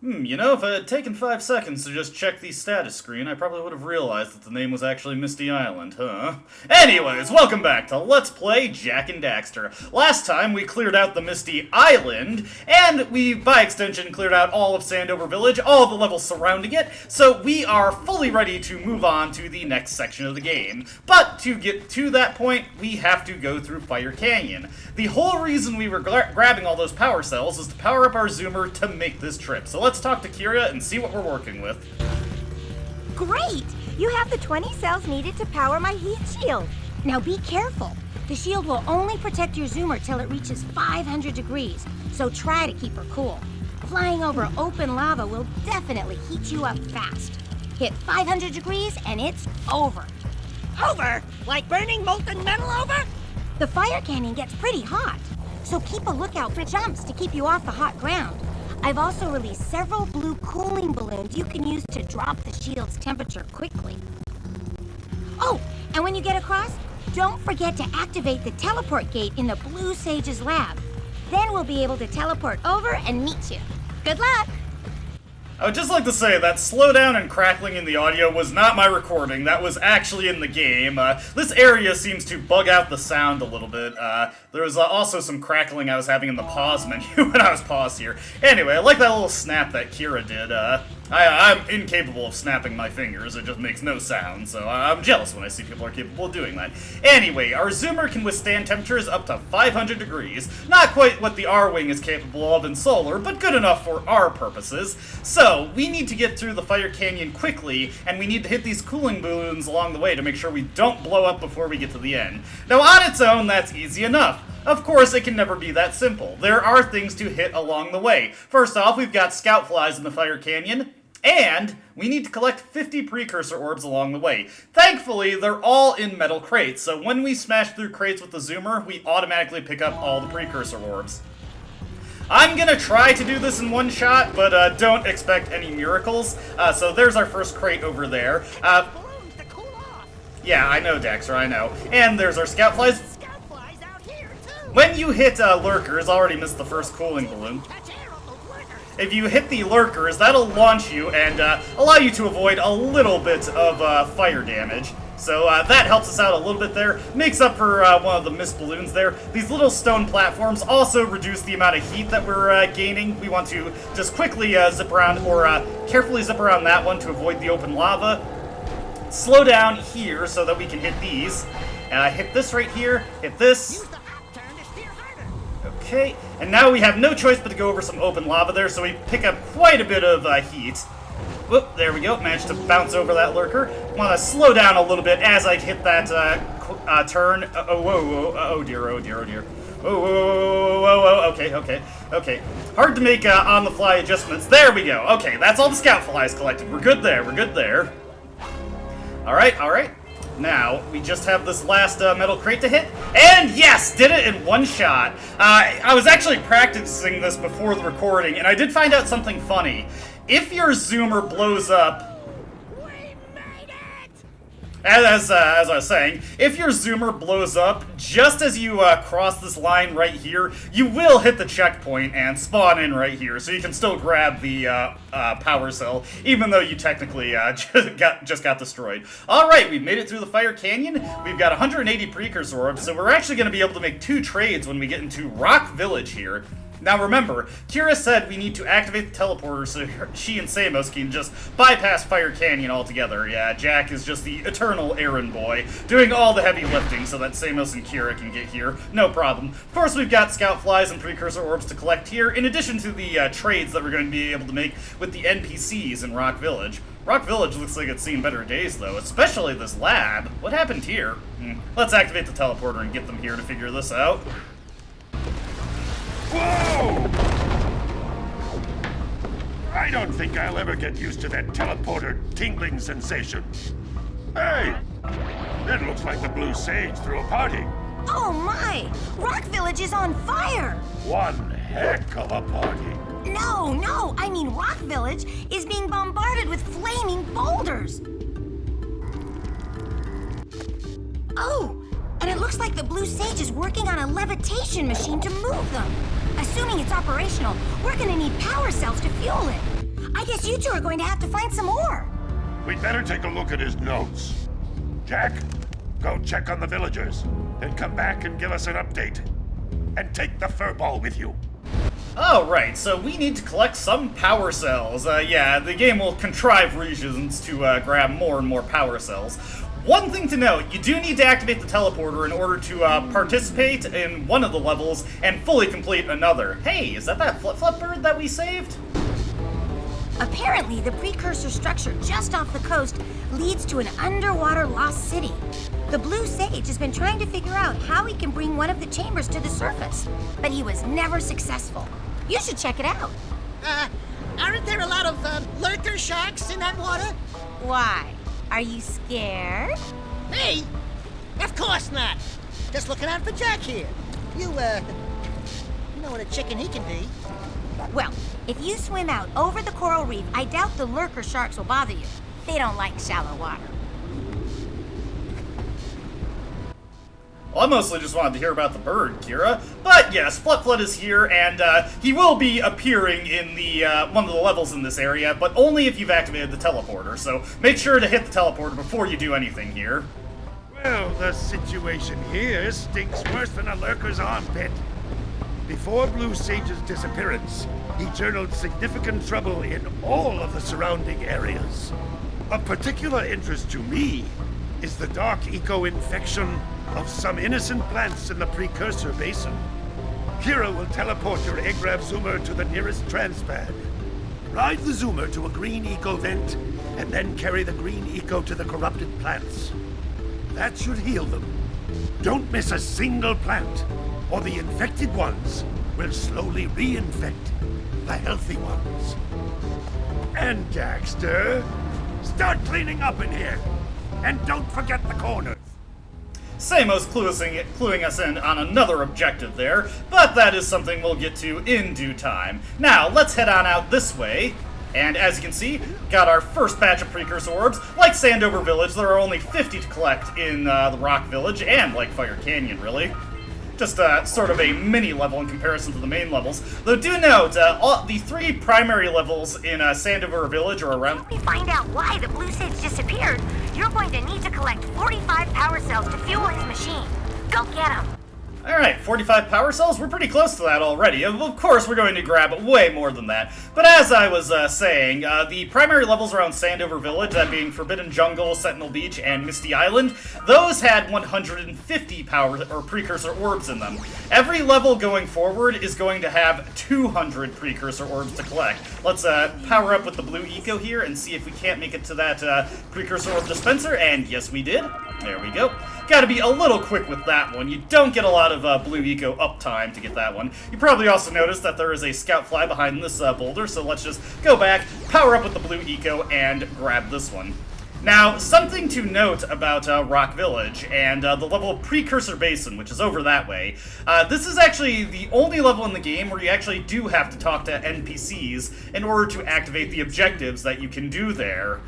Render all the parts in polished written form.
You know, if it had taken 5 seconds to just check the status screen, I probably would have realized that the name was actually Misty Island, huh? Anyways, welcome back to Let's Play Jak and Daxter. Last time, we cleared out the Misty Island, and we, by extension, cleared out all of Sandover Village, all of the levels surrounding it, so we are fully ready to move on to the next section of the game. But to get to that point, we have to go through Fire Canyon. The whole reason we were grabbing all those power cells is to power up our zoomer to make this trip. So let's talk to Kira and see what we're working with. Great! You have the 20 cells needed to power my heat shield. Now be careful. The shield will only protect your zoomer till it reaches 500 degrees, so try to keep her cool. Flying over open lava will definitely heat you up fast. Hit 500 degrees and it's over. Over? Like burning molten metal over? The fire canyon gets pretty hot, so keep a lookout for jumps to keep you off the hot ground. I've also released several blue cooling balloons you can use to drop the shield's temperature quickly. Oh, and when you get across, don't forget to activate the teleport gate in the Blue Sage's lab. Then we'll be able to teleport over and meet you. Good luck! I would just like to say that slowdown and crackling in the audio was not my recording, that was actually in the game. This area seems to bug out the sound a little bit. There was also some crackling I was having in the pause menu when I was paused here. Anyway, I like that little snap that Kira did. I'm incapable of snapping my fingers, it just makes no sound, so I'm jealous when I see people are capable of doing that. Anyway, our zoomer can withstand temperatures up to 500 degrees. Not quite what the R-Wing is capable of in solar, but good enough for our purposes. So, we need to get through the Fire Canyon quickly, and we need to hit these cooling balloons along the way to make sure we don't blow up before we get to the end. Now, on its own, that's easy enough. Of course, it can never be that simple. There are things to hit along the way. First off, we've got scout flies in the Fire Canyon, and we need to collect 50 Precursor orbs along the way. Thankfully, they're all in metal crates, so when we smash through crates with the zoomer, we automatically pick up all the Precursor orbs. I'm gonna try to do this in one shot, but don't expect any miracles. So there's our first crate over there. Yeah, I know, Daxter, I know. And there's our scout flies. When you hit lurkers, already missed the first cooling balloon. If you hit the lurkers, that'll launch you and allow you to avoid a little bit of fire damage. So that helps us out a little bit there. Makes up for one of the missed balloons there. These little stone platforms also reduce the amount of heat that we're gaining. We want to just quickly zip around, or carefully zip around that one to avoid the open lava. Slow down here so that we can hit these. Hit this right here, hit this. Okay, and now we have no choice but to go over some open lava there, so we pick up quite a bit of heat. Whoop, there we go, managed to bounce over that lurker. Want to slow down a little bit as I hit that turn. Oh dear, oh dear, oh dear. Whoa, okay. Hard to make on-the-fly adjustments. There we go. Okay, that's all the scout flies collected. We're good there. Alright. Now, we just have this last metal crate to hit, and yes, did it in one shot. I was actually practicing this before the recording, and I did find out something funny. If your zoomer blows up, as I was saying, if your zoomer blows up just as you cross this line right here, you will hit the checkpoint and spawn in right here, so you can still grab the power cell, even though you technically just got destroyed. Alright, we've made it through the Fire Canyon. We've got 180 Precursor orbs, so we're actually going to be able to make 2 trades when we get into Rock Village here. Now remember, Kira said we need to activate the teleporter so she and Samos can just bypass Fire Canyon altogether. Yeah, Jak is just the eternal errand boy, doing all the heavy lifting so that Samos and Kira can get here. No problem. Of course, we've got scout flies and Precursor orbs to collect here, in addition to the trades that we're going to be able to make with the NPCs in Rock Village. Rock Village looks like it's seen better days, though, especially this lab. What happened here? Let's activate the teleporter and get them here to figure this out. Whoa! I don't think I'll ever get used to that teleporter tingling sensation. Hey! It looks like the Blue Sage threw a party. Oh my! Rock Village is on fire! One heck of a party. No, I mean Rock Village is being bombarded with flaming boulders. Oh! And it looks like the Blue Sage is working on a levitation machine to move them. Assuming it's operational, we're gonna need power cells to fuel it. I guess you two are going to have to find some more. We'd better take a look at his notes. Jack, go check on the villagers, then come back and give us an update. And take the furball with you. Oh, right, so we need to collect some power cells. Yeah, the game will contrive reasons to grab more and more power cells. One thing to note, you do need to activate the teleporter in order to participate in one of the levels and fully complete another. Hey, is that flip-flop bird that we saved? Apparently, the precursor structure just off the coast leads to an underwater lost city. The Blue Sage has been trying to figure out how he can bring one of the chambers to the surface, but he was never successful. You should check it out. Aren't there a lot of lurker sharks in that water? Why? Are you scared? Me? Of course not. Just looking out for Jack here. You know what a chicken he can be. Well, if you swim out over the coral reef, I doubt the lurker sharks will bother you. They don't like shallow water. Well, I mostly just wanted to hear about the bird, Kira. But yes, Flutflut is here, and he will be appearing in the one of the levels in this area, but only if you've activated the teleporter. So make sure to hit the teleporter before you do anything here. Well, the situation here stinks worse than a lurker's armpit. Before Blue Sage's disappearance, he journaled significant trouble in all of the surrounding areas. Of particular interest to me is the dark eco-infection of some innocent plants in the Precursor Basin. Kira will teleport your Eggrab Zoomer to the nearest transpad. Ride the Zoomer to a green eco vent, and then carry the green eco to the corrupted plants. That should heal them. Don't miss a single plant, or the infected ones will slowly reinfect the healthy ones. And Daxter, start cleaning up in here, and don't forget the corners. Samos cluing us in on another objective there, but that is something we'll get to in due time. Now, let's head on out this way. And as you can see, got our first batch of Precursor orbs. Like Sandover Village, there are only 50 to collect in the Rock Village, and like Fire Canyon, really. Just sort of a mini level in comparison to the main levels. Though do note, the 3 primary levels in Sandover Village are around... Help me find out why the Blue Sage disappeared. You're going to need to collect 45 power cells to fuel his machine. Go get them. Alright, 45 power cells? We're pretty close to that already. Of course, we're going to grab way more than that. But as I was saying, the primary levels around Sandover Village, that being Forbidden Jungle, Sentinel Beach, and Misty Island, those had 150 power or Precursor orbs in them. Every level going forward is going to have 200 Precursor orbs to collect. Let's power up with the blue eco here and see if we can't make it to that Precursor orb dispenser, and yes we did. There we go. Gotta be a little quick with that one. You don't get a lot of blue eco uptime to get that one. You probably also noticed that there is a scout fly behind this boulder, so let's just go back, power up with the blue eco, and grab this one. Now, something to note about Rock Village and the level of Precursor Basin, which is over that way. This is actually the only level in the game where you actually do have to talk to NPCs in order to activate the objectives that you can do there.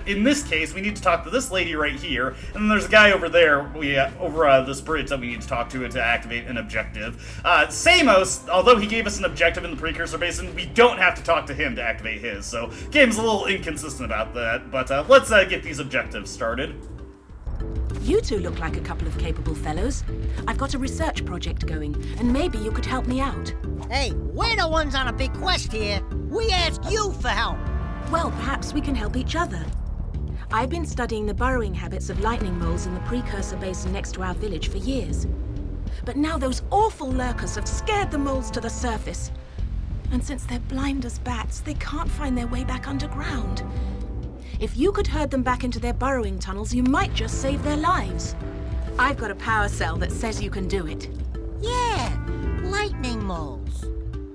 In this case, we need to talk to this lady right here, and then there's a guy over there, over this bridge that we need to talk to activate an objective. Samos, although he gave us an objective in the Precursor Basin, we don't have to talk to him to activate his, so game's a little inconsistent about that, but let's get these objectives started. You two look like a couple of capable fellows. I've got a research project going, and maybe you could help me out. Hey, we're the ones on a big quest here. We ask you for help. Well, perhaps we can help each other. I've been studying the burrowing habits of lightning moles in the Precursor Basin next to our village for years. But now those awful lurkers have scared the moles to the surface. And since they're blind as bats, they can't find their way back underground. If you could herd them back into their burrowing tunnels, you might just save their lives. I've got a power cell that says you can do it. Yeah, lightning moles.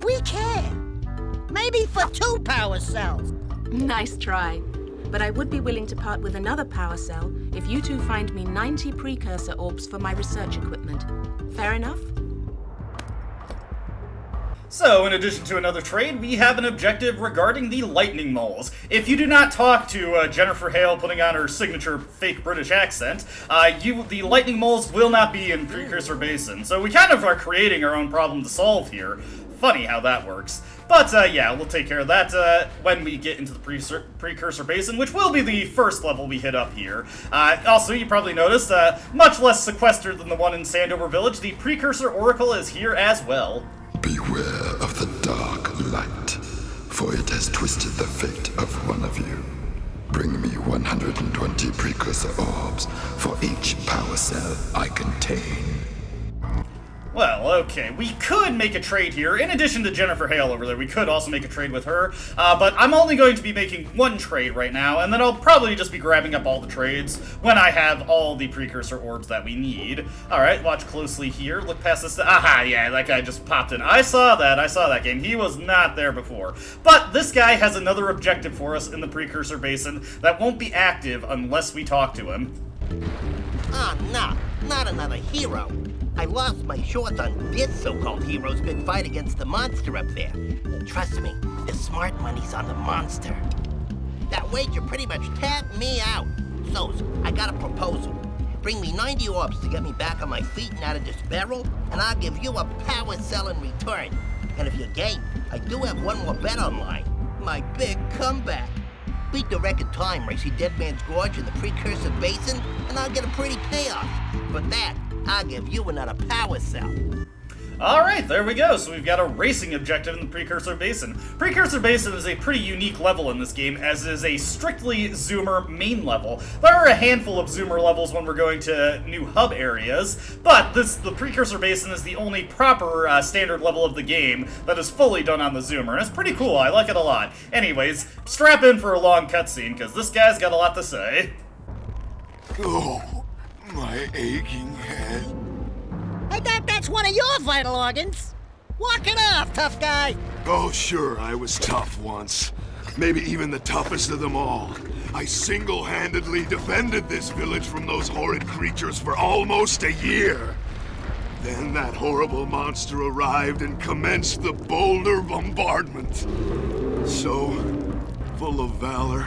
We can. Maybe for 2 power cells. Nice try. But I would be willing to part with another power cell if you two find me 90 Precursor orbs for my research equipment. Fair enough? So, in addition to another trade, we have an objective regarding the lightning moles. If you do not talk to Jennifer Hale putting on her signature fake British accent, the lightning moles will not be in Precursor Basin. So we kind of are creating our own problem to solve here. funny how that works. But, yeah, we'll take care of that when we get into the Precursor Basin, which will be the first level we hit up here. Also, you probably noticed, much less sequestered than the one in Sandover Village, the Precursor Oracle is here as well. Beware of the dark light, for it has twisted the fate of one of you. Bring me 120 Precursor orbs for each power cell I contain. Well, okay, we could make a trade here. In addition to Jennifer Hale over there, we could also make a trade with her. But I'm only going to be making one trade right now, and then I'll probably just be grabbing up all the trades when I have all the Precursor orbs that we need. Alright, watch closely here. Look past this. Aha, yeah, that guy just popped in. I saw that game. He was not there before. But this guy has another objective for us in the Precursor Basin that won't be active unless we talk to him. Oh, no, not another hero. I lost my shorts on this so-called hero's big fight against the monster up there. Trust me, the smart money's on the monster. That wager pretty much tapped me out. So, I got a proposal. Bring me 90 orbs to get me back on my feet and out of this barrel, and I'll give you a power cell in return. And if you're game, I do have one more bet online. My big comeback. Beat the record time racing Dead Man's Gorge in the Precursor Basin, and I'll get a pretty payoff. For that, I'll give you another power cell. Alright, there we go. So we've got a racing objective in the Precursor Basin. Precursor Basin is a pretty unique level in this game, as is a strictly Zoomer main level. There are a handful of Zoomer levels when we're going to new hub areas, but the Precursor Basin is the only proper standard level of the game that is fully done on the Zoomer, and it's pretty cool. I like it a lot. Anyways, strap in for a long cutscene, because this guy's got a lot to say. Oh, my aching head. I thought that's one of your vital organs. Walk it off, tough guy. Oh, sure, I was tough once. Maybe even the toughest of them all. I single-handedly defended this village from those horrid creatures for almost a year. Then that horrible monster arrived and commenced the boulder bombardment. So, full of valor,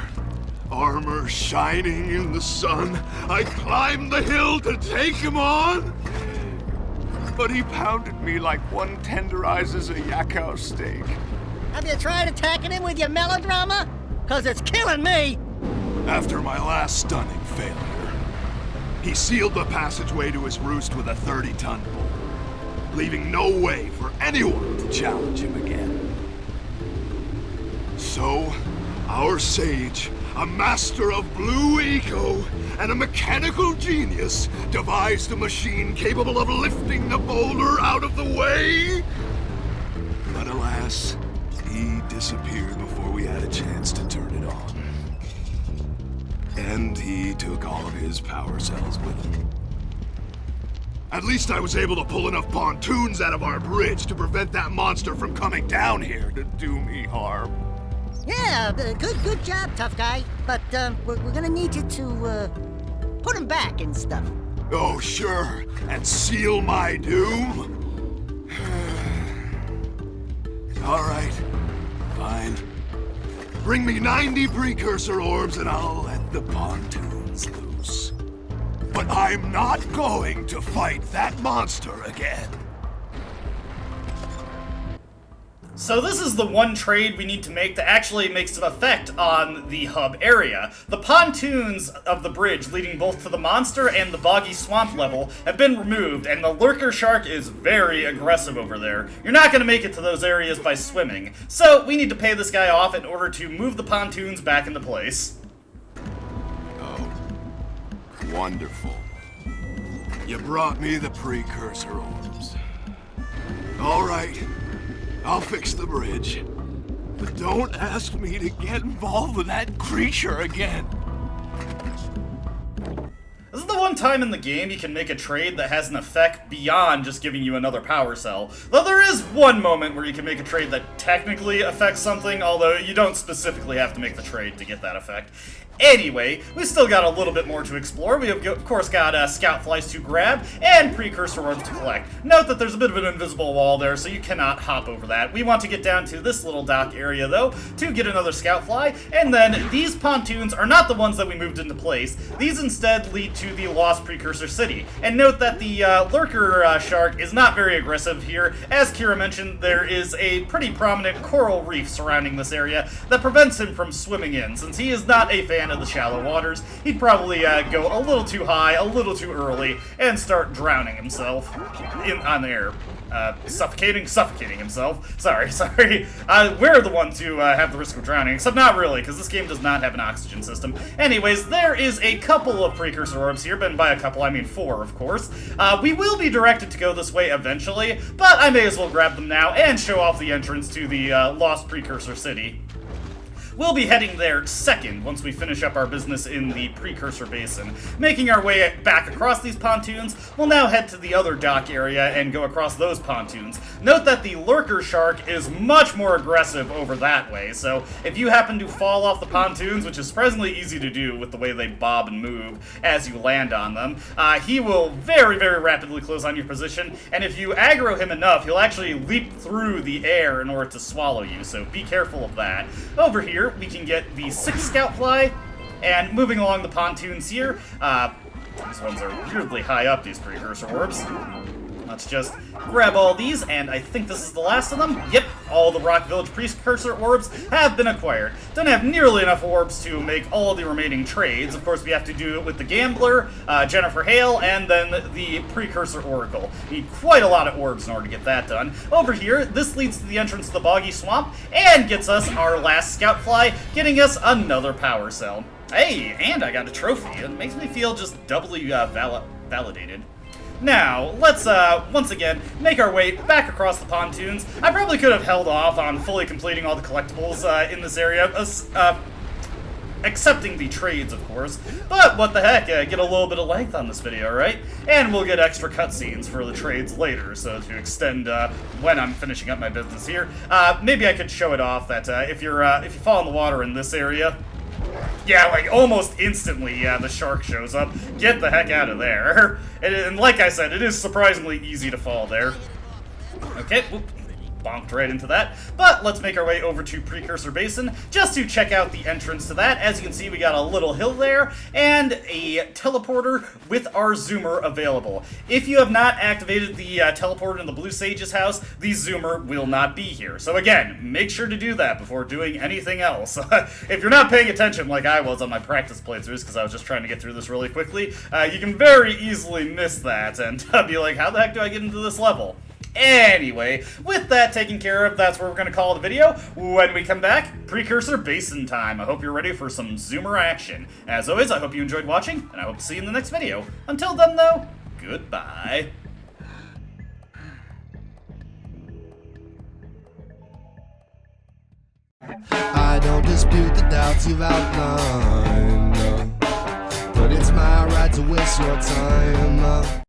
armor shining in the sun, I climbed the hill to take him on. But he pounded me like one tenderizes a yakkow steak. Have you tried attacking him with your melodrama? 'Cause it's killing me. After my last stunning failure, he sealed the passageway to his roost with a 30-ton bolt, leaving no way for anyone to challenge him again. So, our sage, a master of blue eco and a mechanical genius, devised a machine capable of lifting the boulder out of the way. But alas, he disappeared before we had a chance to turn it on. And he took all of his power cells with him. At least I was able to pull enough pontoons out of our bridge to prevent that monster from coming down here to do me harm. Yeah, good job, tough guy. But we're gonna need you to put him back and stuff. Oh, sure, and seal my doom? All right, fine. Bring me 90 Precursor orbs and I'll let the pontoons loose. But I'm not going to fight that monster again. So this is the one trade we need to make that actually makes an effect on the hub area. The pontoons of the bridge leading both to the monster and the boggy swamp level have been removed, and the lurker shark is very aggressive over there. You're not going to make it to those areas by swimming, so we need to pay this guy off in order to move the pontoons back into place. Oh, wonderful. You brought me the Precursor orbs. All right. I'll fix the bridge. But don't ask me to get involved with that creature again. This is the one time in the game you can make a trade that has an effect beyond just giving you another power cell. Though there is one moment where you can make a trade that technically affects something, although you don't specifically have to make the trade to get that effect. Anyway, we still got a little bit more to explore. We have, of course, got scout flies to grab and precursor orbs to collect. Note that there's a bit of an invisible wall there, so you cannot hop over that. We want to get down to this little dock area, though, to get another scout fly, and then these pontoons are not the ones that we moved into place. These instead lead to the Lost Precursor City. And note that the lurker shark is not very aggressive here. As Kira mentioned, there is a pretty prominent coral reef surrounding this area that prevents him from swimming in. Since he is not a fan of the shallow waters, he'd probably go a little too high, a little too early, and start drowning himself on air. Suffocating himself. Sorry. We're the ones who have the risk of drowning, except not really, because this game does not have an oxygen system. Anyways, there is a couple of precursor orbs here, and by a couple I mean 4, of course. We will be directed to go this way eventually, but I may as well grab them now and show off the entrance to the Lost Precursor City. We'll be heading there second once we finish up our business in the Precursor Basin. Making our way back across these pontoons, we'll now head to the other dock area and go across those pontoons. Note that the lurker shark is much more aggressive over that way, so if you happen to fall off the pontoons, which is surprisingly easy to do with the way they bob and move as you land on them, he will very, very rapidly close on your position, and if you aggro him enough, he'll actually leap through the air in order to swallow you, so be careful of that. Over here, we can get the 6th scout fly, and moving along the pontoons here, these ones are weirdly high up, these precursor orbs. Let's just grab all these, and I think this is the last of them. Yep, all the Rock Village precursor orbs have been acquired. Don't have nearly enough orbs to make all the remaining trades. Of course, we have to do it with the Gambler, Jennifer Hale, and then the Precursor Oracle. Need quite a lot of orbs in order to get that done. Over here, this leads to the entrance to the Boggy Swamp, and gets us our last scout fly, getting us another power cell. Hey, and I got a trophy. It makes me feel just doubly validated. Now, let's, once again, make our way back across the pontoons. I probably could have held off on fully completing all the collectibles in this area, accepting the trades, of course. But what the heck, get a little bit of length on this video, right? And we'll get extra cutscenes for the trades later, so to extend when I'm finishing up my business here. Maybe I could show it off that if you fall in the water in this area, yeah, like almost instantly, the shark shows up. Get the heck out of there. And like I said, it is surprisingly easy to fall there. Okay, whoop. Bonked right into that. But let's make our way over to Precursor Basin just to check out the entrance to that. As you can see, we got a little hill there and a teleporter with our zoomer available. If you have not activated the teleporter in the Blue Sage's house, the zoomer will not be here. So again, make sure to do that before doing anything else. If you're not paying attention like I was on my practice playthroughs, because I was just trying to get through this really quickly, you can very easily miss that and be like, how the heck do I get into this level? Anyway, with that taken care of, that's where we're going to call the video. When we come back, Precursor Basin time. I hope you're ready for some zoomer action. As always, I hope you enjoyed watching, and I hope to see you in the next video. Until then, though, goodbye. I don't dispute the doubts you've outlined, but it's my right to waste your time.